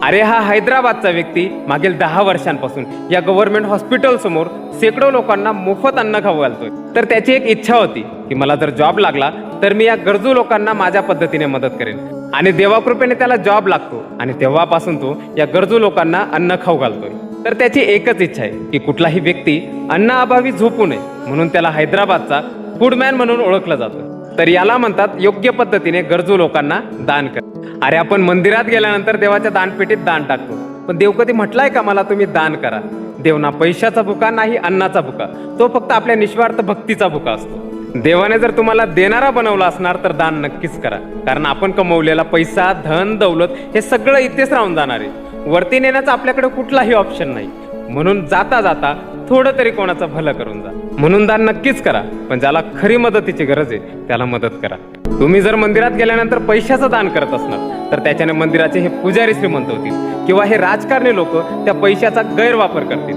अरे हा हैदराबादचा व्यक्ती मागील 10 वर्षांपासून या गव्हर्नमेंट हॉस्पिटल समोर शेकडो लोकांना मोफत अन्न खाऊ घालतोय. तर त्याची एक इच्छा होती की मला जर जॉब लागला तर मी या गरजू लोकांना माझ्या पद्धतीने मदत करेन. आणि देवाकृपेने त्याला जॉब लागतो आणि तेव्हापासून तो या गरजू लोकांना अन्न खाऊ घालतोय. तर त्याची एकच इच्छा आहे की कुठलाही व्यक्ती अन्नाअभावी झोपू नये, म्हणून त्याला हैदराबादचा फूडमॅन म्हणून ओळखलं जातं. तर याला म्हणतात योग्य पद्धतीने गरजू लोकांना दान कर. अरे आपण मंदिरात गेल्यानंतर देवाच्या दानपेटीत दान टाकतो, पण देव कधी म्हटलाय का मला तुम्ही दान करा? देव ना पैशाचा भुका नाही अन्नाचा भुका, तो फक्त आपल्या निस्वार्थ भक्तीचा भुका असतो. देवाने जर तुम्हाला देणारा बनवला असणार तर दान नक्कीच करा, कारण आपण कमवलेला पैसा धन दौलत हे सगळं इथेच राहून जाणार आहे. वरती नेण्याचा आपल्याकडे कुठलाही ऑप्शन नाही. म्हणून जाता जाता थोडं तरी कोणाचं भलं करून जा. म्हणून दान नक्कीच करा, पण ज्याला खरी मदतीची गरज आहे त्याला मदत करा. तुम्ही जर मंदिरात गेल्यानंतर पैशाचं दान करत असणार तर त्याच्याने मंदिराचे हे पुजारी श्रीमंत होतील किंवा हे राजकारणी लोक त्या पैशाचा गैरवापर करतील.